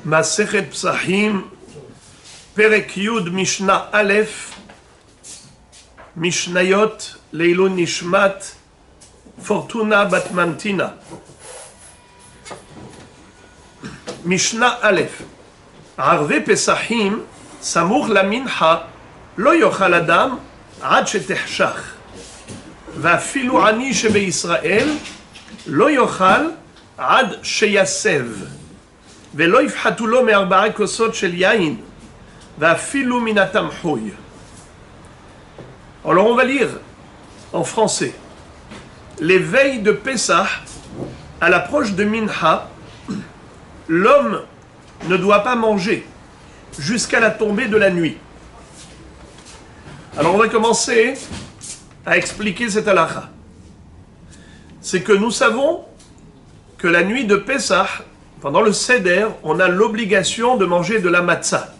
Masechet Psachim, Perek Yud Mishnah Aleph, Mishnayot Leilun Nishmat, Fortuna Batmantina. Mishnah Aleph. Arve Pesachim, Samour la mincha, lo yochal adam, ad shetechshach. ואפילו עני שבישראל לא יאכל עד שיסב ולא יפחתו לו מ4 כוסות של יין ואפילו מן התמחוי. Alors on va lire en français. Les veilles de Pessah, à l'approche de Mincha, l'homme ne doit pas manger jusqu'à la tombée de la nuit. Alors on va commencer à expliquer cette halakha. C'est que nous savons que la nuit de Pessah, pendant le Seder, on a l'obligation de manger de la matzah.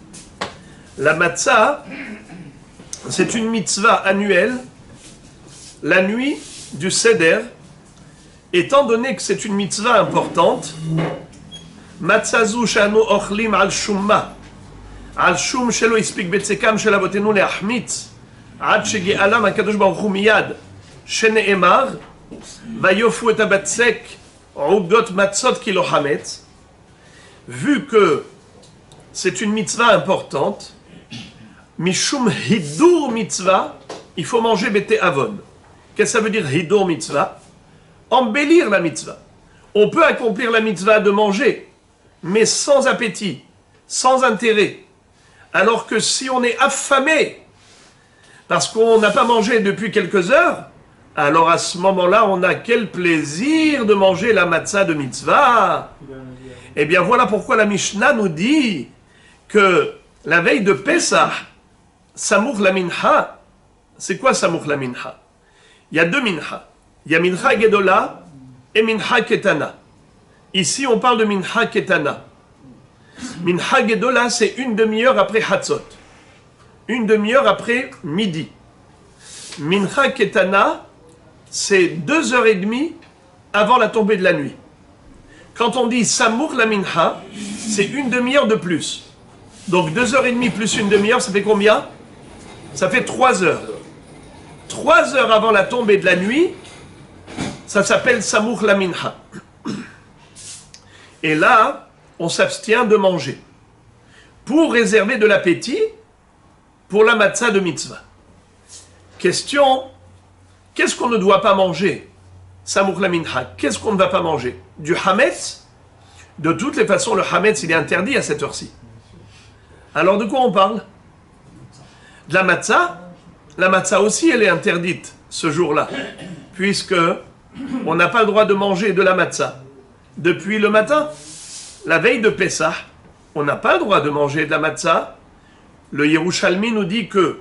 La matzah, c'est une mitzvah annuelle, la nuit du Seder, étant donné que c'est une mitzvah importante, matzazu shanu ochlim al shumma, al shum shelo ispik betzekam shel avotenu leachmitz, עד שגאלם הקדוש ברוך הוא מיד שנאמר ויופו את הבצק עוגות מצות כי לא חמץ. Vu que c'est une mitzvah importante, mishum hidur mitzvah, il faut manger bete avon. Qu'est-ce que ça veut dire hidur mitzvah? Embellir la mitzvah. On peut accomplir la mitzvah de manger, mais sans appétit, sans intérêt. Alors que si on est affamé, parce qu'on n'a pas mangé depuis quelques heures, alors à ce moment-là, on a quel plaisir de manger la matzah de mitzvah. Eh bien voilà pourquoi la Mishnah nous dit que la veille de Pessah, Samour la mincha, c'est quoi Samour la mincha? Il y a deux mincha. Il y a mincha gedola et mincha ketana. Ici, on parle de mincha ketana. Mincha gedola, c'est une demi-heure après Hatzot. Une demi-heure après midi. Mincha Ketana, c'est 2h30 avant la tombée de la nuit. Quand on dit Samour la Mincha, c'est une demi-heure de plus. Donc 2h30 plus une demi-heure, ça fait combien? Ça fait 3 heures. 3 heures avant la tombée de la nuit, ça s'appelle Samour la Mincha. Et là, on s'abstient de manger. Pour réserver de l'appétit, pour la matzah de mitzvah. Question, qu'est-ce qu'on ne doit pas manger? Samour la mincha, qu'est-ce qu'on ne va pas manger? Du hametz? De toutes les façons, le hametz, il est interdit à cette heure-ci. Alors de quoi on parle? De la matzah? La matzah aussi, elle est interdite ce jour-là, puisque on n'a pas le droit de manger de la matzah depuis le matin. La veille de Pessah, on n'a pas le droit de manger de la matzah. Le Yerushalmi nous dit que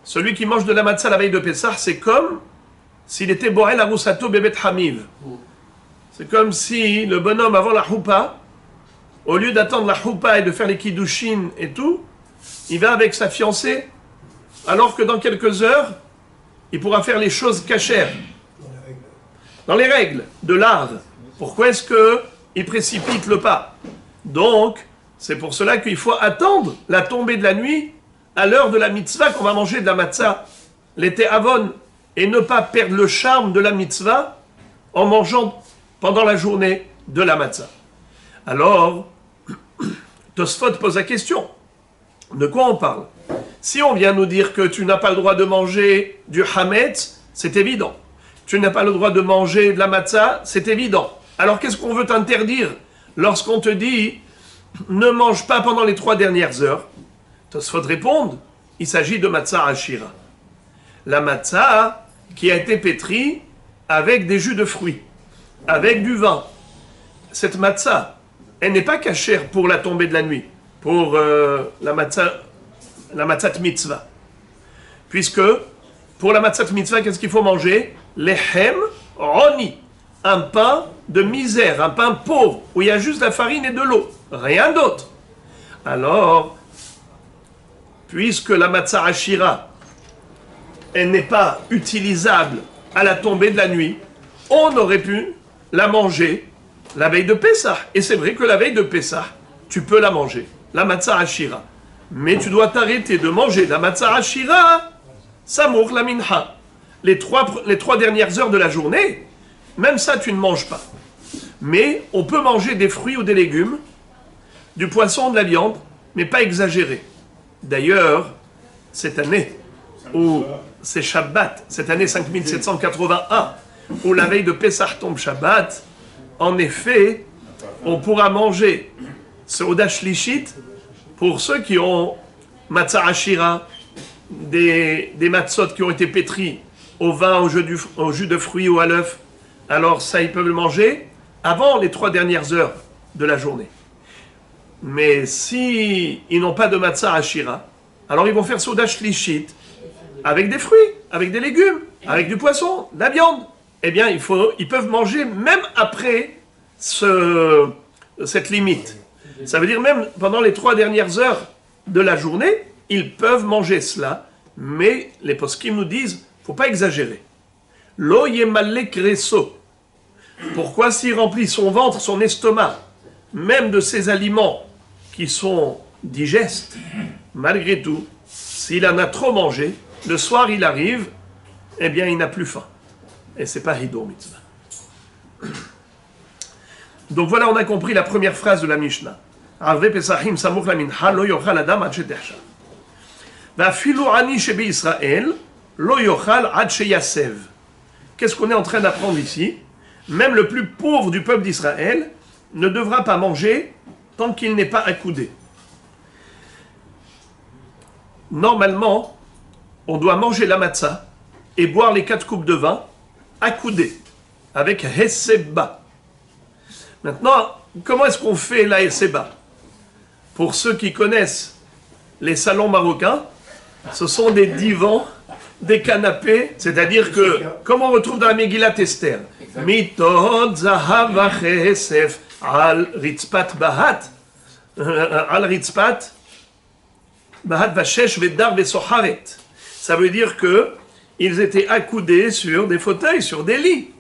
celui qui mange de la matzah la veille de Pessah, c'est comme s'il était borel arusato bebet hamiv. C'est comme si le bonhomme avant la choupa, au lieu d'attendre la choupa et de faire les kiddushin et tout, il va avec sa fiancée, alors que dans quelques heures, il pourra faire les choses cachères. Dans les règles de l'art. Pourquoi est-ce qu'il précipite le pas? Donc, c'est pour cela qu'il faut attendre la tombée de la nuit à l'heure de la mitzvah qu'on va manger de la matzah, l'été avon, et ne pas perdre le charme de la mitzvah en mangeant pendant la journée de la matzah. Alors, Tosfot pose la question, de quoi on parle? Si on vient nous dire que tu n'as pas le droit de manger du hametz, c'est évident. Tu n'as pas le droit de manger de la matzah, c'est évident. Alors qu'est-ce qu'on veut t'interdire lorsqu'on te dit ne mange pas pendant les 3 dernières heures? Tosfot répond, il s'agit de matzah ashira. La matzah qui a été pétrie avec des jus de fruits, avec du vin. Cette matzah, elle n'est pas cachère pour la tombée de la nuit, pour la matzah mitzvah. Puisque pour la matzah mitzvah, qu'est-ce qu'il faut manger? Lechem roni, un pain de misère, un pain pauvre, où il y a juste la farine et de l'eau. Rien d'autre. Alors, puisque la matzah ashira, elle n'est pas utilisable à la tombée de la nuit, on aurait pu la manger la veille de Pessah. Et c'est vrai que la veille de Pessah, tu peux la manger, la matzah ashira. Mais tu dois t'arrêter de manger la matzah ashira, samour la minha. Les trois dernières heures de la journée, même ça tu ne manges pas. Mais on peut manger des fruits ou des légumes, du poisson, de la viande, mais pas exagéré. D'ailleurs, cette année, où c'est Shabbat, cette année 5781, où la veille de Pessah tombe Shabbat, en effet, on pourra manger ce Odash Lishit pour ceux qui ont matzah ashira, des matzot qui ont été pétris au vin, au jus de fruits ou à l'œuf. Alors ça, ils peuvent le manger avant les 3 dernières heures de la journée. Mais si ils n'ont pas de matzah ashira, alors ils vont faire Odash Lishit avec des fruits, avec des légumes, avec du poisson, de la viande. Eh bien, ils peuvent manger même après cette limite. Ça veut dire même pendant les 3 dernières heures de la journée, ils peuvent manger cela, mais les poskim nous disent, il ne faut pas exagérer. Lo yemalek reso. Pourquoi s'il remplit son ventre, son estomac, même de ces aliments qui sont digestes, malgré tout, s'il en a trop mangé, le soir il arrive, eh bien il n'a plus faim. Et c'est pas Hidur Mitzvah. Donc voilà, on a compris la première phrase de la Mishnah. Arve Pesachim samuch la mincha lo yochal adam ad shetechshav. Va'afilu ani shebe Israël lo yochal ad sheyasev. Qu'est-ce qu'on est en train d'apprendre ici? Même le plus pauvre du peuple d'Israël ne devra pas manger tant qu'il n'est pas accoudé. Normalement, on doit manger la matzah et boire les 4 coupes de vin accoudé, avec Heseba. Maintenant, comment est-ce qu'on fait la Heseba? Pour ceux qui connaissent les salons marocains, ce sont des divans, des canapés, c'est-à-dire que, comme on retrouve dans la Megillat Esther, Mitod zahav vachesef al ritzpat bahat, al ritzpat bahat vashesh vedar vesoharet. Ça veut dire que ils étaient accoudés sur des fauteuils, sur des lits.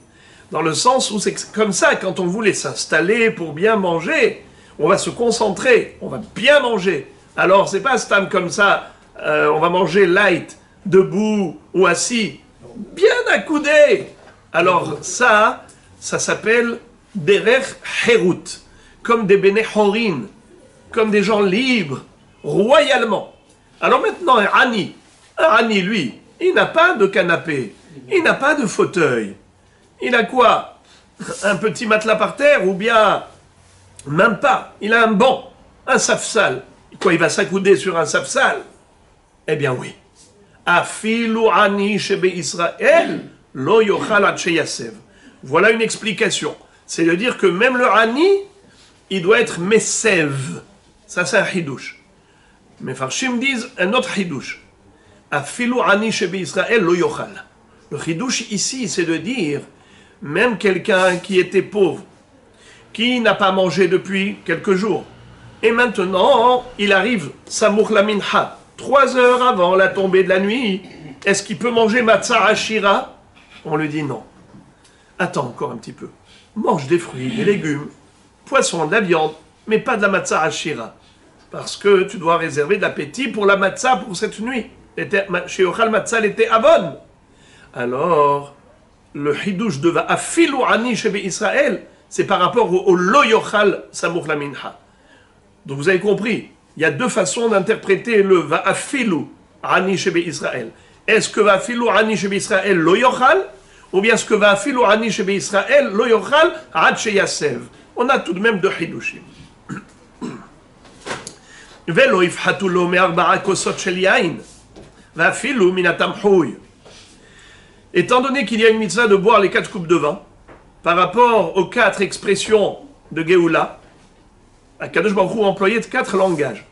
Dans le sens où c'est comme ça, quand on voulait s'installer pour bien manger, on va se concentrer, on va bien manger. Alors, c'est pas stam comme ça, on va manger light, debout ou assis, bien accoudé. Alors ça s'appelle Derech Herut, comme des Bene Horin, comme des gens libres, royalement. Alors maintenant, Ani, lui, il n'a pas de canapé, il n'a pas de fauteuil. Il a quoi? Un petit matelas par terre ou bien même pas. Il a un banc, un safsal. Quoi, il va s'accouder sur un safsal? Eh bien oui. Afilu ani shebe Israël lo yochal ad sheyasev. Voilà une explication. C'est de dire que même le ani, il doit être mesev. Ça c'est un hidouche. Mais Farshim disent un autre hidouche. Afilu ani shebe Israël lo yochal. Le hidouche ici, c'est de dire même quelqu'un qui était pauvre, qui n'a pas mangé depuis quelques jours, et maintenant il arrive Samour la minha, 3 heures avant la tombée de la nuit, est-ce qu'il peut manger matzah ashira? On lui dit non. Attends encore un petit peu. Mange des fruits, des légumes, poisson, de la viande, mais pas de la matzah ashira. Parce que tu dois réserver de l'appétit pour la matzah pour cette nuit. Chez Ochal matzah, l'été avon. Alors, le hidouche de Va'afilu ani shebe Israël, c'est par rapport au lo yochal samour la minha. Donc vous avez compris, il y a 2 façons d'interpréter le Va'afilu ani shebe Israël. Est-ce que Va'afilu ani shebe Israël lo yochal, ou bien est-ce que Va'afilu ani shebe Israël lo yochal ad sheyasev? On a tout de même 2 hidouchim. Velo ifhatu lo me'arba'a kosot shel yain, Va'afilu minatam houy. Étant donné qu'il y a une mitzvah de boire les 4 coupes de vin, par rapport aux 4 expressions de Géoula, Akadosh Baruch Hu employait 4 langages.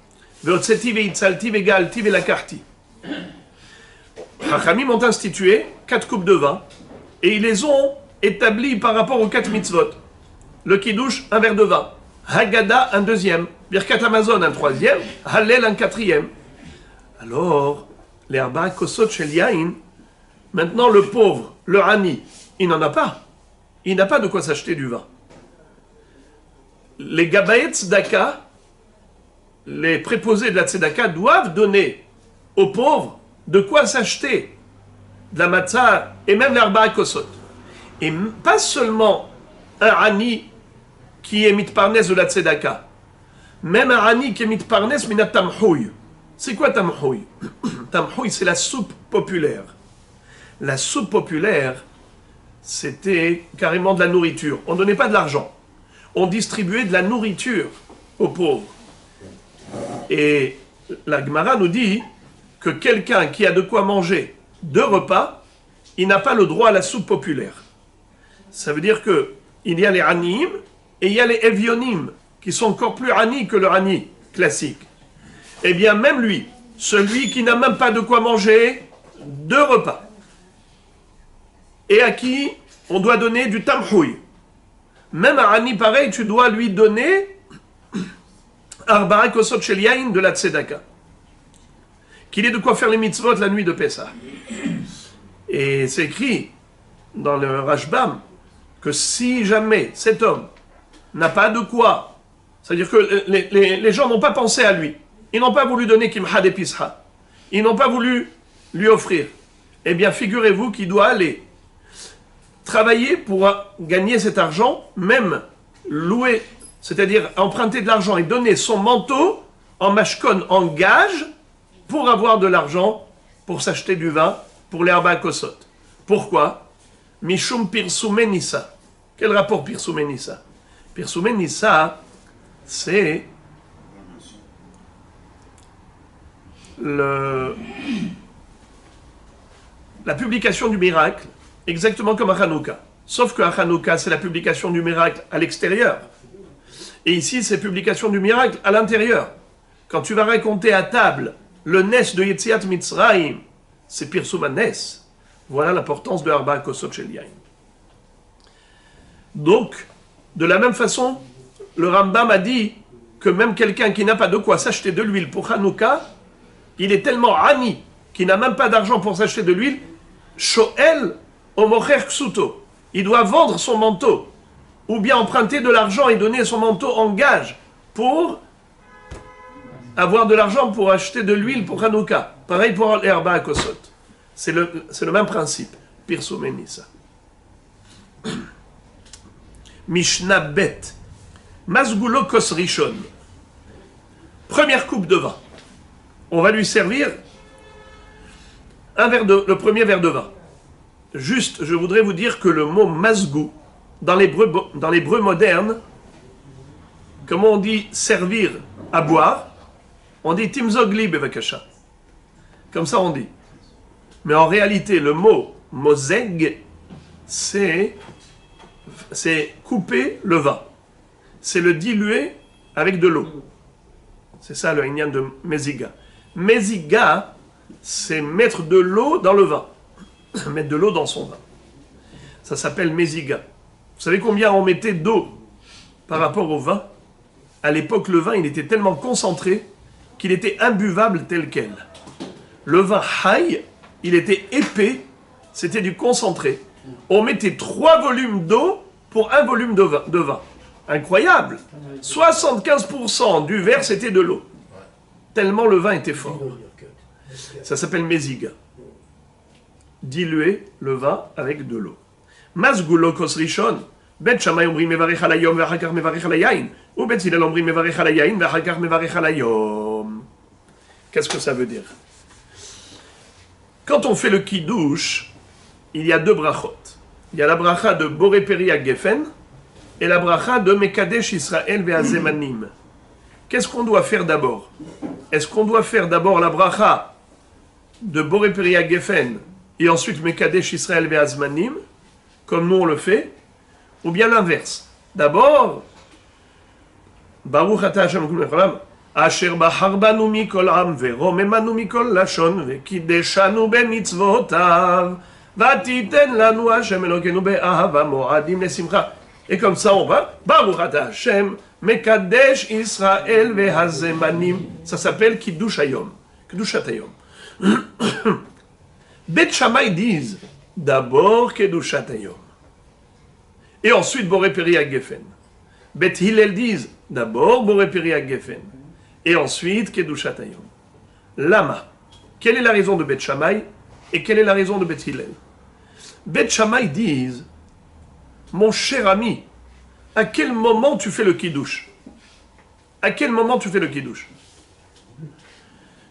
Ve'otzeti ve'itzalti ve'galti ve'lakarti. Chachamim ont institué 4 coupes de vin, et ils les ont établies par rapport aux 4 mitzvot. Le kiddush, un verre de vin. Haggadah, un deuxième. Birkat Hamazon, un troisième. Hallel, un quatrième. Alors, les arba'a kosot shel yain, maintenant, le pauvre, le Hani, il n'en a pas. Il n'a pas de quoi s'acheter du vin. Les Gabaet Tzedaka, les préposés de la tzedaka doivent donner aux pauvres de quoi s'acheter de la matzah et même l'arba'a kosot. Et pas seulement un ani qui est mitparnes de la tzedaka, même un ani qui est mitparnes mina tamhouy. C'est quoi tamhouy? Tamhouy, c'est la soupe populaire. La soupe populaire, c'était carrément de la nourriture. On ne donnait pas de l'argent. On distribuait de la nourriture aux pauvres. Et la Gemara nous dit que quelqu'un qui a de quoi manger 2 repas, il n'a pas le droit à la soupe populaire. Ça veut dire que il y a les anim et il y a les evionim, qui sont encore plus ani que le ani classique. Eh bien, même lui, celui qui n'a même pas de quoi manger 2 repas, et à qui on doit donner du tamhouy. Même à ani pareil, tu dois lui donner arba'a kosot shel yain de la tzedaka. Qu'il ait de quoi faire les mitzvot la nuit de Pessah. Et c'est écrit dans le Rashbam que si jamais cet homme n'a pas de quoi, c'est-à-dire que les gens n'ont pas pensé à lui, ils n'ont pas voulu donner kimha de pisha, ils n'ont pas voulu lui offrir, eh bien figurez-vous qu'il doit aller travailler pour gagner cet argent, même louer, c'est-à-dire emprunter de l'argent et donner son manteau en mashkon, en gage, pour avoir de l'argent, pour s'acheter du vin, pour les arba'a kosot. Pourquoi? Mishum pirsume nissa. Quel rapport pirsume nissa? Pirsume nissa, c'est la publication du miracle, exactement comme à Hanouka. Sauf qu'à Hanouka, c'est la publication du miracle à l'extérieur. Et ici, c'est publication du miracle à l'intérieur. Quand tu vas raconter à table le Nes de Yetziat Mitzrayim, c'est Pirsum Nes. Voilà l'importance de Arba'a Kosot Shel Yain. Donc, de la même façon, le Rambam a dit que même quelqu'un qui n'a pas de quoi s'acheter de l'huile pour Hanouka, il est tellement ani, qu'il n'a même pas d'argent pour s'acheter de l'huile, Shoel Omocher Ksuto. Il doit vendre son manteau, ou bien emprunter de l'argent et donner son manteau en gage pour avoir de l'argent pour acheter de l'huile pour Hanouka. Pareil pour les arba'a kosot. C'est le même principe. Pirsum nissa. Mishnah bet. Masgulo kos rishon. Première coupe de vin. On va lui servir le premier verre de vin. Juste, je voudrais vous dire que le mot masgou, dans l'hébreu moderne, comment on dit servir à boire, on dit timzogli bevakasha. Comme ça on dit. Mais en réalité, le mot mozeg, c'est couper le vin. C'est le diluer avec de l'eau. C'est ça le inyan de meziga. Meziga, c'est mettre de l'eau dans le vin. Mettre de l'eau dans son vin. Ça s'appelle meziga. Vous savez combien on mettait d'eau par rapport au vin? À l'époque, le vin, il était tellement concentré qu'il était imbuvable tel quel. Le vin haï, il était épais, c'était du concentré. On mettait 3 volumes d'eau pour 1 volume de vin. Incroyable! 75% du verre, c'était de l'eau. Tellement le vin était fort. Ça s'appelle meziga. Diluer le vin avec de l'eau. Masgulo kos rishon. Bet Shammai omrim mevarech al hayom ve'achar kach mevarech al hayayin. Ou Bet Hillel omrim mevarech al hayayin ve'achar kach mevarech al hayom. Qu'est-ce que ça veut dire? Quand on fait le kiddush, il y a 2 brachot. Il y a la bracha de Boré Peri à Geffen et la bracha de Mekadesh Israël ve'azemanim. Qu'est-ce qu'on doit faire d'abord? Est-ce qu'on doit faire d'abord la bracha de Boré Peri à Geffen et ensuite Mekadesh Israël ve'azemanim, comme nous on le fait, ou bien l'inverse? D'abord, Baruch Ata Hashem Elokeinu melech haolam, Asher bahar banu mikol am veromemanu mikol lashon vekideshanu bemitzvotav vatiten lanu Hashem Elokeinu be'ahava mo'adim lesimcha. Et comme ça on va, Baruch Ata Hashem Mekadesh Israël ve'hazemanim. Ça s'appelle Kiddush Hayom, Keddushat Hayom. Bet Shammai disent d'abord Keddushat Hayom et ensuite Boré Peri à Geffen. Bet Hillel disent d'abord Boré Peri à Geffen Et ensuite, Kedushat Hayom. Lama. Quelle est la raison de Bet Shammai et quelle est la raison de Bet Hillel? Bet Shammai disent, mon cher ami, à quel moment tu fais le Kiddush? À quel moment tu fais le Kiddush?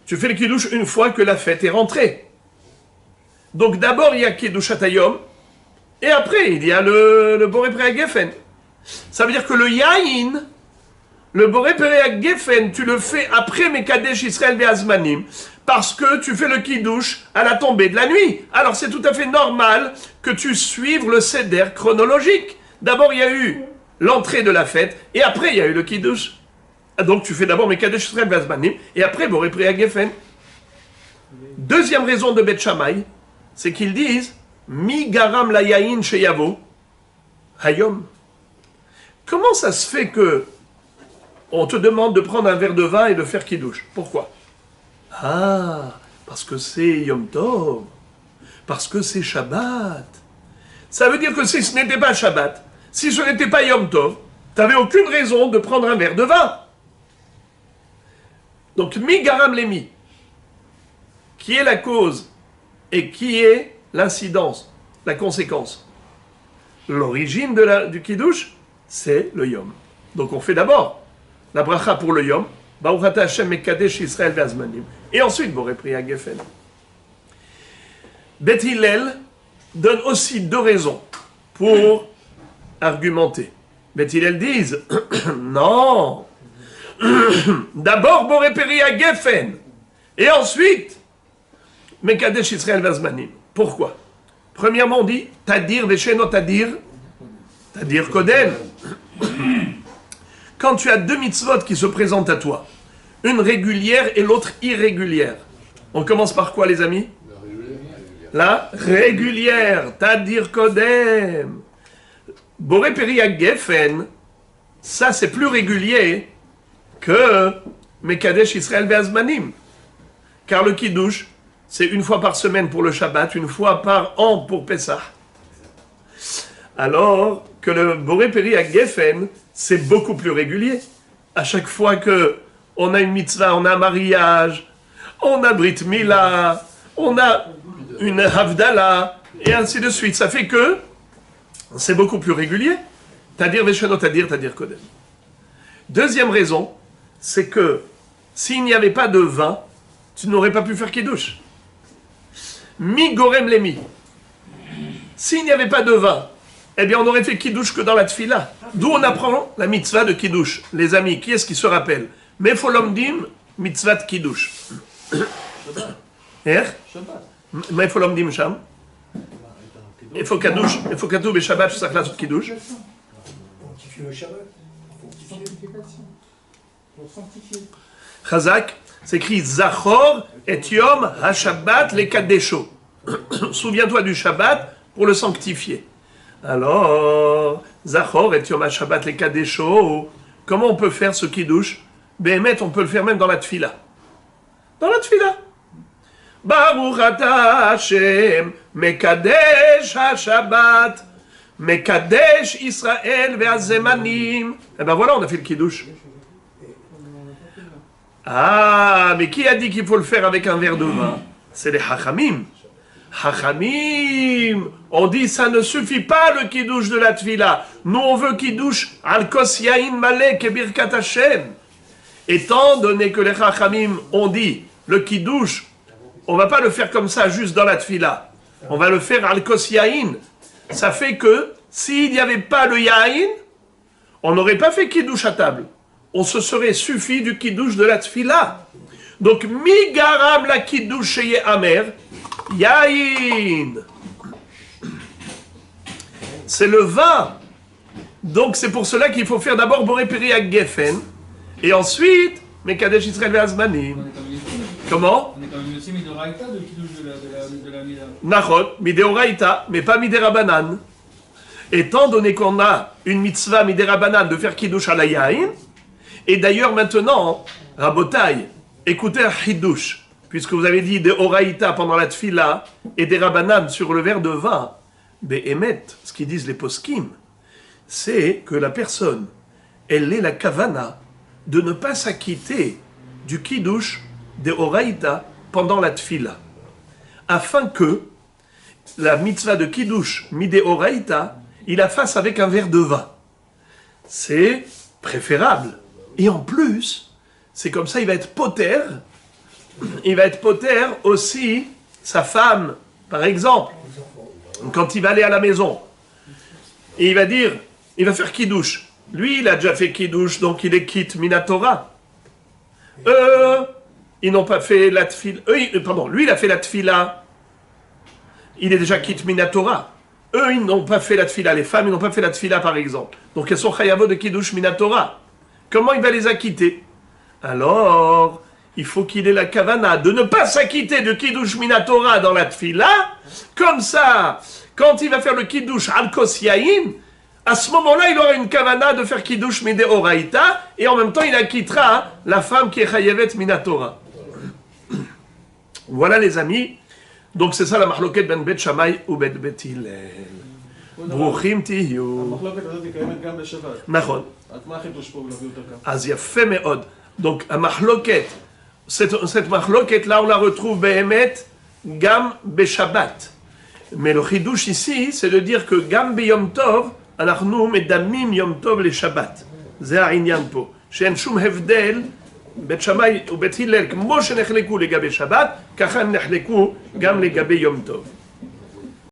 Tu fais le Kiddush une fois que la fête est rentrée. Donc d'abord il y a Kedushat Hayom, et après il y a le Boré Prea Geffen. Ça veut dire que le Yain, le Boré Prea Geffen, tu le fais après Mekadesh Israël Ve'azmanim, parce que tu fais le Kiddush à la tombée de la nuit. Alors c'est tout à fait normal que tu suives le Seder chronologique. D'abord il y a eu l'entrée de la fête, et après il y a eu le Kiddush. Donc tu fais d'abord Mekadesh Israël Ve'azmanim, et après Boré Prea Geffen. Deuxième raison de Bet Shammai, c'est qu'ils disent Mi garam la yain sheyavo hayom. Comment ça se fait que on te demande de prendre un verre de vin et de faire kiddush? Pourquoi? Ah, parce que c'est Yom Tov, parce que c'est Shabbat. Ça veut dire que si ce n'était pas Shabbat, si ce n'était pas Yom Tov, tu n'avais aucune raison de prendre un verre de vin. Donc Mi garam lemi, qui est la cause et qui est l'incidence, la conséquence. L'origine du Kiddush, c'est le Yom. Donc on fait d'abord la bracha pour le Yom, Baruch Ata Hashem Mekadesh Israël Ve'azmanim, et ensuite Boré Prea Geffen. Bet Hillel donne aussi deux raisons pour argumenter. Bet Hillel disent, non, d'abord Boré Prea Geffen, et ensuite Mekadesh Israël Ve'azmanim. Pourquoi? Premièrement, on dit Tadir Vesheno Tadir, Tadir Kodem. Quand tu as deux mitzvot qui se présentent à toi, une régulière et l'autre irrégulière, on commence par quoi, les amis? La régulière, Tadir Kodem. Boré Prea Geffen, ça c'est plus régulier que Mekadesh Israël Ve'azmanim. Car le Kiddush, c'est une fois par semaine pour le Shabbat, une fois par an pour Pessah. Alors que le Boré Prea Geffen, c'est beaucoup plus régulier. À chaque fois que on a une mitzvah, on a un mariage, on a Brit Mila, on a une Havdalah, et ainsi de suite. Ça fait que c'est beaucoup plus régulier. Tadir Vesheno Tadir, Tadir Kodem. Deuxième raison, c'est que s'il n'y avait pas de vin, tu n'aurais pas pu faire Kiddush. Mi gorem lemi. S'il n'y avait pas de vin, eh bien on aurait fait Kiddush que dans la Tfila. D'où on apprend la mitzvah de Kiddush. Les amis, qui est-ce qui se rappelle? Mefolomdim, mitzvah de Kiddush. Mefolomdim sham. Il faut Kiddush, il faut Kiddush et Shabbat, c'est ça classe de Kiddush. Sanctifier le Shabbat. Pour sanctifier. Chazak, c'est écrit Zachor et Yom HaShabbat le Kadesho. Souviens-toi du Shabbat pour le sanctifier. Alors, Zachor et Yom HaShabbat le Kadesho, comment on peut faire ce Kiddush? Béhémet, on peut le faire même dans la Tfila. Dans la Tfila. Baruch Ata Hashem Mekadesh HaShabbat Mekadesh Israël Ve'azemanim. Et ben voilà, on a fait le Kiddush. Ah, mais qui a dit qu'il faut le faire avec un verre de vin? C'est les Hachamim. Hachamim, on dit ça ne suffit pas le Kiddush de la Tfila. Nous on veut Kiddush al kos yain malek et birkat Hashem. Étant donné que les Hachamim ont dit le Kiddush, on va pas le faire comme ça juste dans la Tfila. On va le faire al kos yain. Ça fait que s'il n'y avait pas le yain, on n'aurait pas fait Kiddush à table. On se serait suffi du Kiddush de la Tfila. Donc, mi garam la Kiddush sheye amer, yain. C'est le vin. Donc, c'est pour cela qu'il faut faire d'abord Boré Prea Geffen, et ensuite, Mekadesh Israël Ve'azmanim. Comment? On est quand même aussi midoraïta de Kiddush de la Mida. Nachot, mideoraïta, mais pas miderabanan. Étant donné qu'on a une mitzvah miderabanan de faire Kiddush à la yain, et d'ailleurs maintenant, Rabotai, écoutez un Hidush, puisque vous avez dit des Oraïta pendant la Tfila et des Rabanan sur le verre de vin, Behemet, ce qu'ils disent les poskim, c'est que la personne, elle est la kavana de ne pas s'acquitter du kiddush de Oraïta pendant la tfila, afin que la mitzvah de kiddush mide Oraïta, il la fasse avec un verre de vin. C'est préférable. Et en plus, c'est comme ça, il va être poter. Il va être poter aussi sa femme, par exemple, quand il va aller à la maison. Et il va dire, il va faire kiddush. Lui, il a déjà fait kiddush, donc il est quitte minatora. Ils n'ont pas fait la tfila. Lui, il a fait la tfila. Il est déjà quitte minatora. Eux, ils n'ont pas fait la tfila. Les femmes, ils n'ont pas fait la tfila, par exemple. Donc, elles sont chayavot de kiddush minatora. Comment il va les acquitter? Alors, il faut qu'il ait la kavana de ne pas s'acquitter de kiddush minatora dans la tfila. Comme ça, quand il va faire le kiddush al kos yain, à ce moment-là, il aura une kavana de faire kiddush mide oraïta, et en même temps, il acquittera la femme qui est chayavet minatora. Voilà, les amis. Donc, c'est ça la mahloket ben bet Shammai ou bet Hillel. ברוכים תהיו. המחלוקת הזאת היא קיימת גם בשבת. נכון. אז מה החידוש פה להביא אותה כאן? אז יפה מאוד. Donc, המחלוקת, cette מחלוקת là, on la retrouve באמת גם בשבת. Mais le חידוש ici, c'est de dire que גם ביום טוב, אנחנו מדמים יום טוב לשבת. זה העניין פה. שאין שום הבדל, בית שמאי ובית הלל, כמו שנחלקו לגבי שבת, ככה הם נחלקו גם לגבי יום טוב.